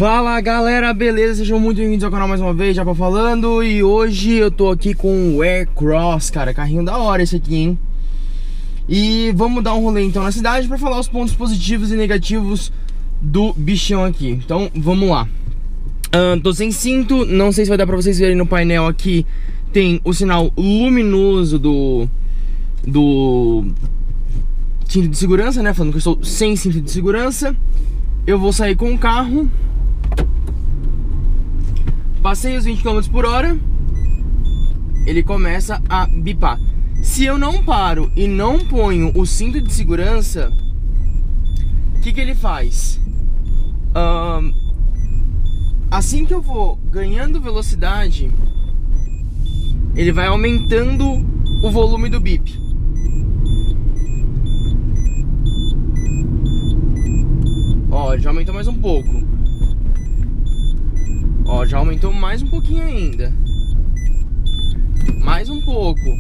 Fala galera, beleza? Sejam muito bem-vindos ao canal mais uma vez, Japa falando. E hoje eu tô aqui com o Aircross, cara, carrinho da hora esse aqui, hein? E vamos dar um rolê então na cidade pra falar os pontos positivos e negativos do bichão aqui. Então vamos lá. Tô sem cinto, não sei se vai dar pra vocês verem no painel aqui. Tem o sinal luminoso do cinto de segurança, né? Falando que eu estou sem cinto de segurança. Eu vou sair com o carro. Passei os 20 km por hora, ele começa a bipar. Se eu não paro e não ponho o cinto de segurança, o que ele faz? Assim que eu vou ganhando velocidade, ele vai aumentando o volume do bip. Ó, já aumentou mais um pouco. Ó, já aumentou mais um pouquinho ainda. Mais um pouco.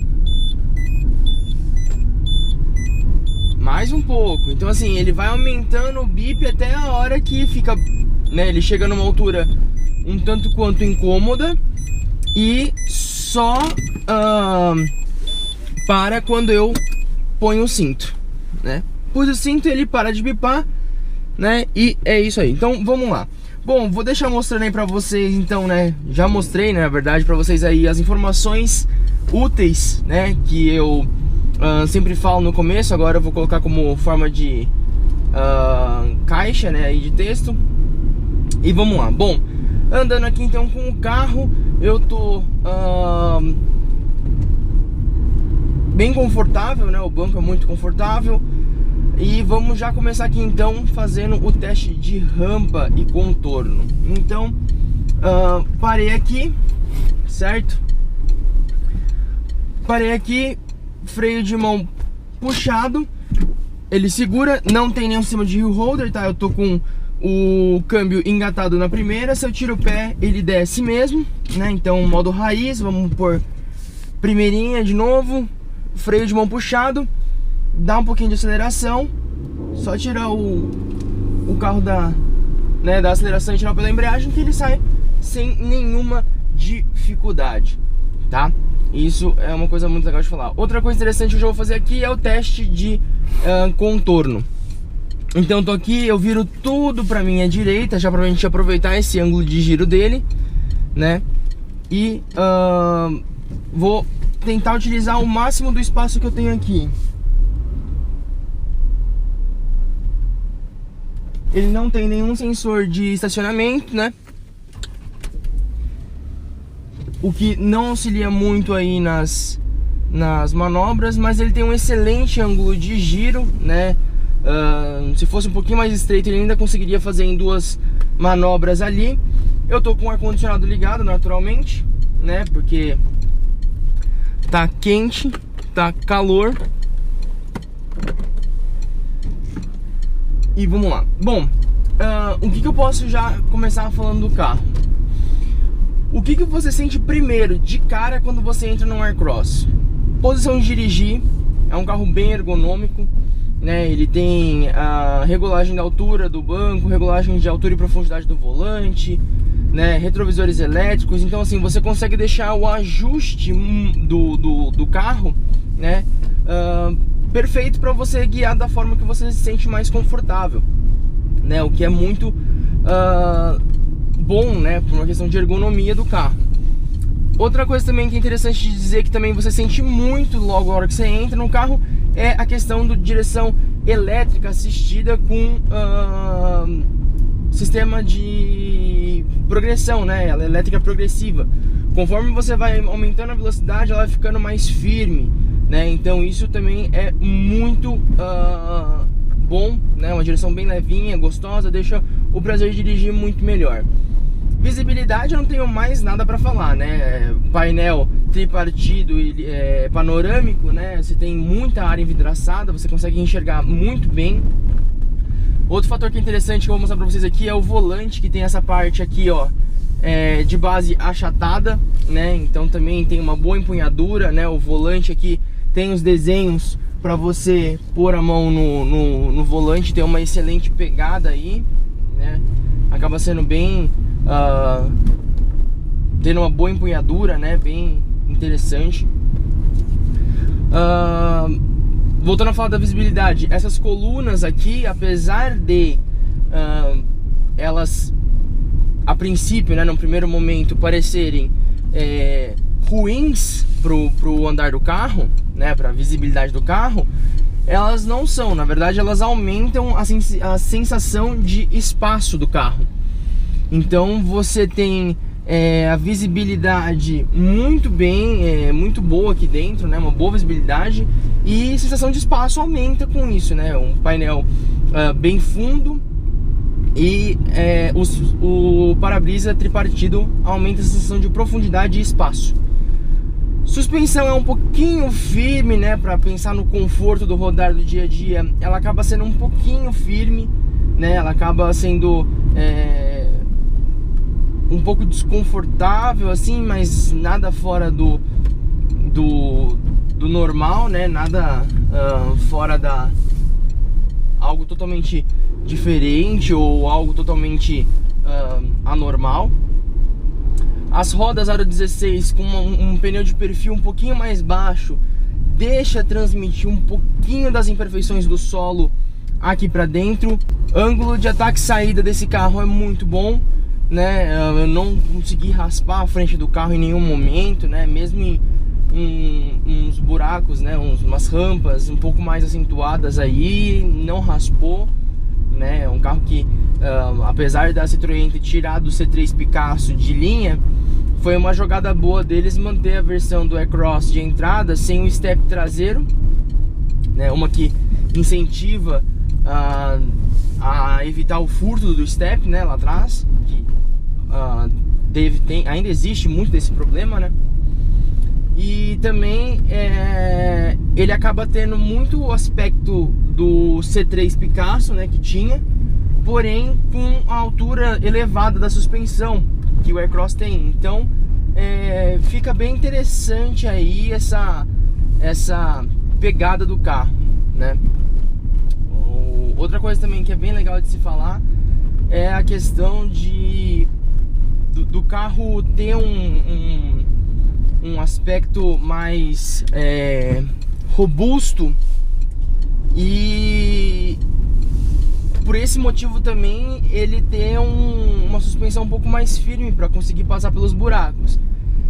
Mais um pouco. Então assim, ele vai aumentando o bip até a hora que fica, né, ele chega numa altura um tanto quanto incômoda. E só para quando eu ponho o cinto, né? Pus o cinto, ele para de bipar, né? E é isso aí. Então vamos lá. Bom, vou deixar mostrando aí pra vocês então, né? Já mostrei, né, na verdade, pra vocês aí as informações úteis, né, que eu sempre falo no começo. Agora eu vou colocar como forma de caixa, né, aí de texto. E vamos lá. Bom, andando aqui então com o carro, eu tô bem confortável, né? O banco é muito confortável. E vamos já começar aqui então fazendo o teste de rampa e contorno. Então, parei aqui, certo? Parei aqui, freio de mão puxado, ele segura, não tem nenhum sistema de hill holder, tá? Eu tô com o câmbio engatado na primeira, se eu tiro o pé ele desce mesmo, né? Então modo raiz, vamos por primeirinha de novo, freio de mão puxado. Dá um pouquinho de aceleração, só tirar o carro da aceleração e tirar pela embreagem que ele sai sem nenhuma dificuldade, tá? Isso é uma coisa muito legal de falar. Outra coisa interessante que eu já vou fazer aqui é o teste de contorno. Então eu tô aqui, eu viro tudo pra minha direita, já pra gente aproveitar esse ângulo de giro dele, né? E vou tentar utilizar o máximo do espaço que eu tenho aqui. Ele não tem nenhum sensor de estacionamento, né? O que não auxilia muito aí nas manobras, mas ele tem um excelente ângulo de giro, né? Se fosse um pouquinho mais estreito, ele ainda conseguiria fazer em duas manobras ali. Eu tô com o ar-condicionado ligado, naturalmente, né? Porque tá quente, tá calor. E vamos lá. Bom, o que eu posso já começar falando do carro? O que você sente primeiro, de cara, quando você entra no Aircross? Posição de dirigir. É um carro bem ergonômico, né? Ele tem a regulagem da altura do banco, regulagem de altura e profundidade do volante, né? Retrovisores elétricos. Então assim, você consegue deixar o ajuste do carro, né? Perfeito para você guiar da forma que você se sente mais confortável, né? O que é muito bom, né? Por uma questão de ergonomia do carro. Outra coisa também que é interessante de dizer, que também você sente muito logo na hora que você entra no carro, é a questão da direção elétrica assistida com sistema de progressão, né? Ela é elétrica progressiva. Conforme você vai aumentando a velocidade, ela vai ficando mais firme, né? Então isso também é muito bom, né? Uma direção bem levinha, gostosa, deixa o prazer de dirigir muito melhor. Visibilidade eu não tenho mais nada para falar, né? Painel tripartido, ele é panorâmico, né? Você tem muita área envidraçada, você consegue enxergar muito bem. Outro fator que é interessante que eu vou mostrar para vocês aqui é o volante, que tem essa parte aqui, ó, de base achatada, né? Então também tem uma boa empunhadura, né? O volante aqui tem os desenhos para você pôr a mão no volante, tem uma excelente pegada aí, né? acaba sendo bem tendo uma boa empunhadura, né, bem interessante. Voltando a falar da visibilidade, essas colunas aqui, apesar de elas a princípio, né, no primeiro momento parecerem ruins pro andar do carro, né, para a visibilidade do carro, elas não são. Na verdade, elas aumentam a sensação de espaço do carro. Então você tem a visibilidade muito bem, muito boa aqui dentro, né, uma boa visibilidade, e a sensação de espaço aumenta com isso, né, um painel bem fundo, e o para-brisa tripartido aumenta a sensação de profundidade e espaço. Suspensão é um pouquinho firme, né, para pensar no conforto do rodar do dia a dia. Ela acaba sendo um pouquinho firme, né, ela acaba sendo um pouco desconfortável assim, mas nada fora do normal, né, nada fora da algo totalmente diferente ou algo totalmente anormal. As rodas aro 16 com um pneu de perfil um pouquinho mais baixo deixa transmitir um pouquinho das imperfeições do solo aqui para dentro. Ângulo de ataque e saída desse carro é muito bom, né? Eu não consegui raspar a frente do carro em nenhum momento, né? Mesmo em uns buracos, né? Umas rampas um pouco mais acentuadas aí, não raspou, né? É um carro que, apesar da Citroën ter tirado o C3 Picasso de linha, foi uma jogada boa deles manter a versão do E-Cross de entrada sem o step traseiro, né? Uma que incentiva a evitar o furto do step, né, lá atrás, que ainda existe muito desse problema, né? E também ele acaba tendo muito o aspecto do C3 Picasso, né, que tinha, porém com a altura elevada da suspensão que o Aircross tem. Então fica bem interessante aí essa pegada do carro, né? Outra coisa também que é bem legal de se falar é a questão do carro ter um aspecto mais robusto, e por esse motivo também ele tem uma suspensão um pouco mais firme para conseguir passar pelos buracos.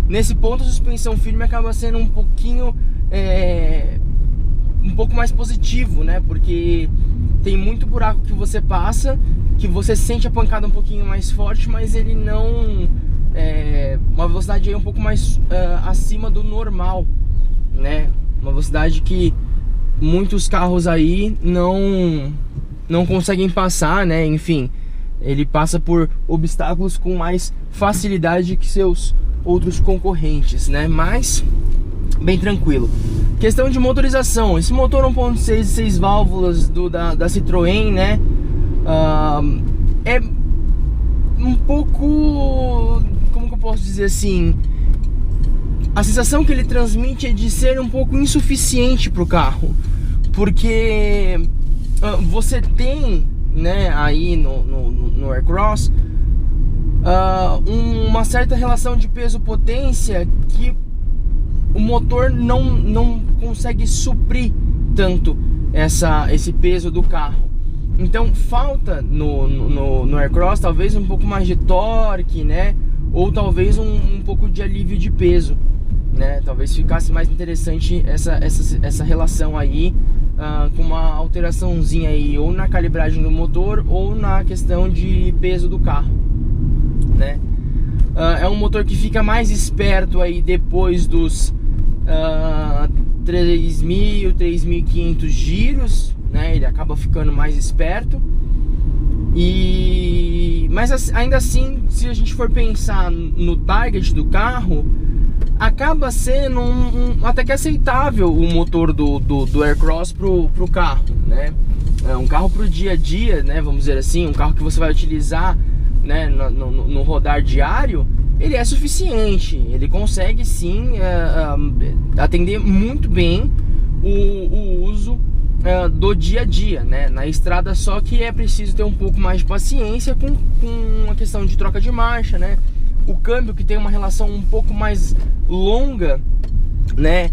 Nesse ponto a suspensão firme acaba sendo um pouquinho um pouco mais positivo, né? Porque tem muito buraco que você passa, que você sente a pancada um pouquinho mais forte, mas ele não uma velocidade aí um pouco mais acima do normal, né? Uma velocidade que muitos carros aí não conseguem passar, né? Enfim, ele passa por obstáculos com mais facilidade que seus outros concorrentes, né? Mas bem tranquilo. Questão de motorização, esse motor 1.6 6 válvulas da Citroën, né? É um pouco, como que eu posso dizer assim, a sensação que ele transmite é de ser um pouco insuficiente para o carro, porque você tem, né, aí no Aircross uma certa relação de peso-potência que o motor não consegue suprir tanto esse peso do carro. Então falta no Aircross talvez um pouco mais de torque, né? Ou talvez um pouco de alívio de peso, né? Talvez ficasse mais interessante essa relação aí, com uma alteraçãozinha aí, ou na calibragem do motor ou na questão de peso do carro, né? É um motor que fica mais esperto aí depois dos 3.000, 3.500 giros, né? Ele acaba ficando mais esperto. Mas ainda assim, se a gente for pensar no target do carro, acaba sendo até que aceitável o motor do Aircross pro carro, né? É um carro pro dia a dia, né? Vamos dizer assim, um carro que você vai utilizar, né, no rodar diário. Ele é suficiente, ele consegue sim atender muito bem o uso do dia a dia, né? Na estrada, só que é preciso ter um pouco mais de paciência com a questão de troca de marcha, né? O câmbio, que tem uma relação um pouco mais longa, né?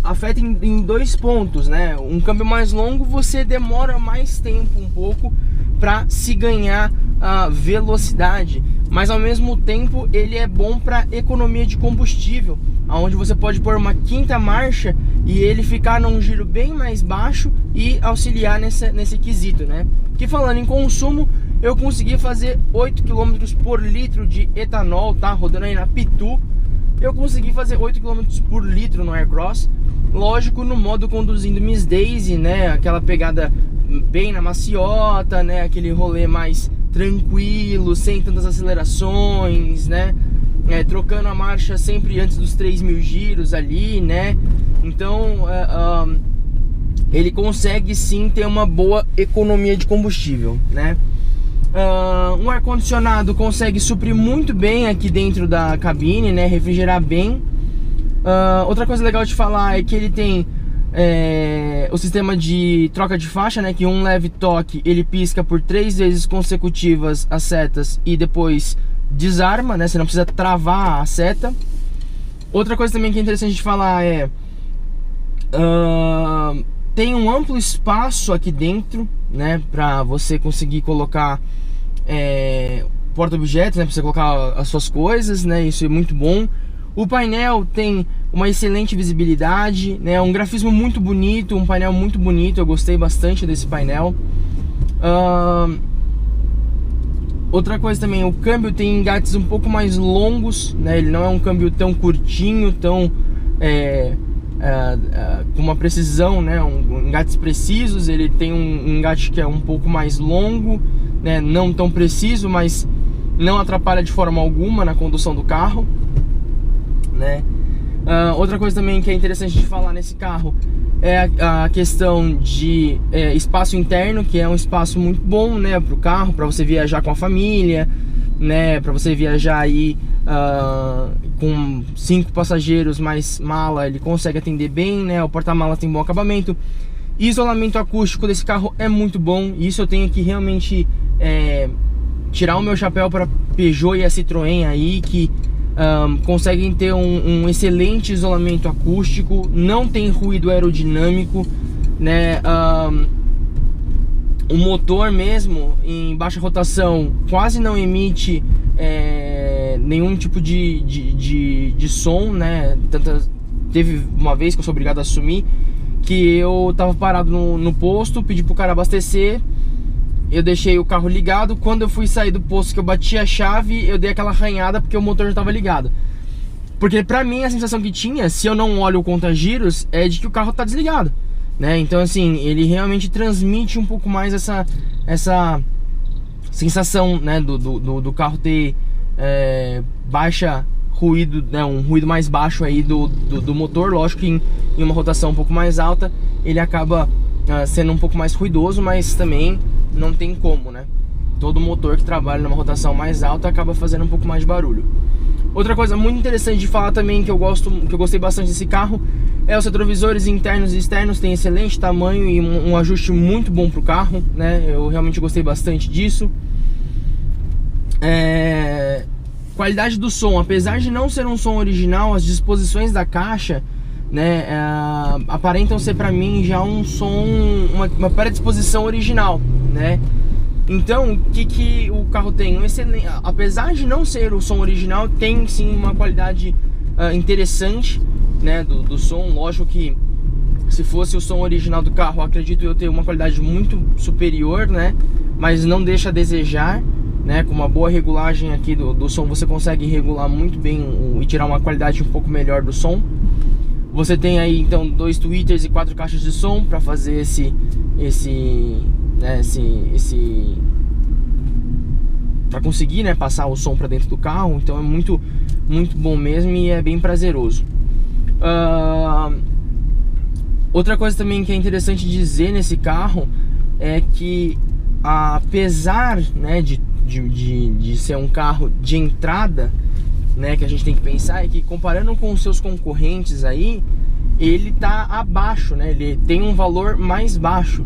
Afeta em 2 pontos, né? Um câmbio mais longo, você demora mais tempo um pouco para se ganhar a velocidade, mas ao mesmo tempo ele é bom para economia de combustível, onde você pode pôr uma 5ª marcha e ele ficar num giro bem mais baixo e auxiliar nesse quesito, né? Que, falando em consumo, eu consegui fazer 8 km por litro de etanol, tá? Rodando aí na Pitu, eu consegui fazer 8 km por litro no Aircross. Lógico, no modo conduzindo Miss Daisy, né? Aquela pegada bem na maciota, né? Aquele rolê mais tranquilo, sem tantas acelerações, né? Trocando a marcha sempre antes dos 3.000 giros ali, né? Então, ele consegue sim ter uma boa economia de combustível, né? Um ar-condicionado consegue suprir muito bem aqui dentro da cabine, né? Refrigerar bem. Outra coisa legal de falar é que ele tem o sistema de troca de faixa, né? Que um leve toque ele pisca por 3 vezes consecutivas as setas e depois desarma, né? Você não precisa travar a seta. Outra coisa também que é interessante de falar é tem um amplo espaço aqui dentro, né? Pra você conseguir colocar porta-objetos, né? Pra você colocar as suas coisas, né? Isso é muito bom. O painel tem uma excelente visibilidade, né? Um grafismo muito bonito, um painel muito bonito. Eu gostei bastante desse painel. Outra coisa também, o câmbio tem engates um pouco mais longos, né? Ele não é um câmbio tão curtinho, tão com uma precisão, né? Engates precisos. Ele tem um engate que é um pouco mais longo, né? Não tão preciso, mas não atrapalha de forma alguma na condução do carro, né? Outra coisa também que é interessante de falar nesse carro é a questão de espaço interno, que é um espaço muito bom, né, para o carro, para você viajar com a família, né, para você viajar aí com 5 passageiros mais mala, ele consegue atender bem, né? O porta-malas tem bom acabamento. Isolamento acústico desse carro é muito bom. Isso eu tenho que realmente tirar o meu chapéu para Peugeot e a Citroën aí, que conseguem ter um excelente isolamento acústico, não tem ruído aerodinâmico, né? O motor mesmo em baixa rotação quase não emite nenhum tipo de som, né? Teve uma vez que eu sou obrigado a assumir que eu tava parado no posto, pedi pro cara abastecer, eu deixei o carro ligado. Quando eu fui sair do posto, que eu bati a chave, eu dei aquela arranhada porque o motor já estava ligado. Porque pra mim a sensação que tinha, se eu não olho o conta-giros, é de que o carro tá desligado, né? Então assim, ele realmente transmite um pouco mais essa sensação, né, do carro ter baixa ruído, né, um ruído mais baixo aí do motor. Lógico que em uma rotação um pouco mais alta ele acaba sendo um pouco mais ruidoso, mas também não tem como, né? Todo motor que trabalha numa rotação mais alta acaba fazendo um pouco mais de barulho. Outra coisa muito interessante de falar também, que eu gostei bastante desse carro, é os retrovisores internos e externos. Tem excelente tamanho e um ajuste muito bom pro carro, né? Eu realmente gostei bastante disso. Qualidade do som, apesar de não ser um som original, as disposições da caixa, né, aparentam ser pra mim já um som, uma predisposição original, né? Então, o que o carro tem? Um excelente, apesar de não ser o som original, tem sim uma qualidade interessante, né, do som. Lógico que se fosse o som original do carro, acredito eu ter uma qualidade muito superior, né? Mas não deixa a desejar, né? Com uma boa regulagem aqui do som, você consegue regular muito bem e tirar uma qualidade um pouco melhor do som. Você tem aí então 2 tweeters e 4 caixas de som para fazer para conseguir, né, passar o som para dentro do carro. Então é muito bom mesmo e é bem prazeroso. Outra coisa também que é interessante dizer nesse carro é que, apesar, né, de ser um carro de entrada, né, que a gente tem que pensar é que, comparando com os seus concorrentes aí, ele tá abaixo, né? Ele tem um valor mais baixo.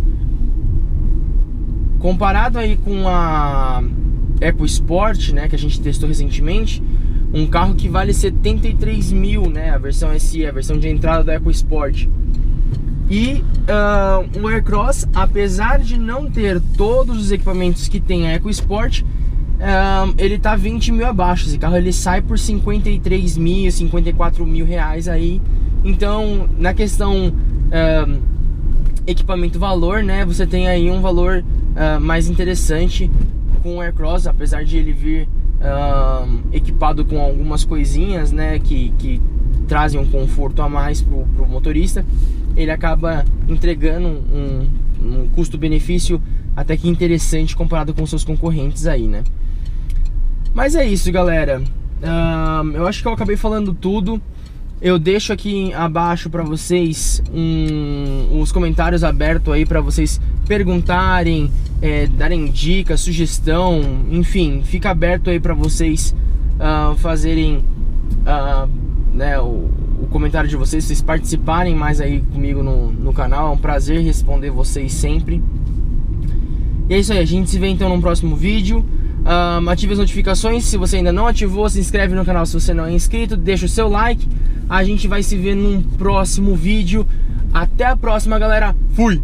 Comparado aí com a EcoSport, né, que a gente testou recentemente, um carro que vale 73 mil, né, a versão SE, a versão de entrada da EcoSport. E o Aircross, apesar de não ter todos os equipamentos que tem a EcoSport, ele tá 20 mil abaixo. Esse carro ele sai por 53 mil, 54 mil reais aí. Então, na questão equipamento-valor, né, você tem aí um valor mais interessante com o Aircross, apesar de ele vir equipado com algumas coisinhas, né, que trazem um conforto a mais pro motorista. Ele acaba entregando um custo-benefício até que interessante comparado com seus concorrentes aí, né. Mas é isso, galera. Eu acho que eu acabei falando tudo. Eu deixo aqui abaixo para vocês os comentários abertos aí para vocês perguntarem, darem dicas, sugestão, enfim, fica aberto aí para vocês fazerem né, o comentário de vocês, vocês participarem mais aí comigo no canal. É um prazer responder vocês sempre. E é isso aí, a gente se vê então no próximo vídeo. Ative as notificações, se você ainda não ativou, se inscreve no canal se você não é inscrito, deixa o seu like. A gente vai se ver num próximo vídeo. Até a próxima, galera. Fui!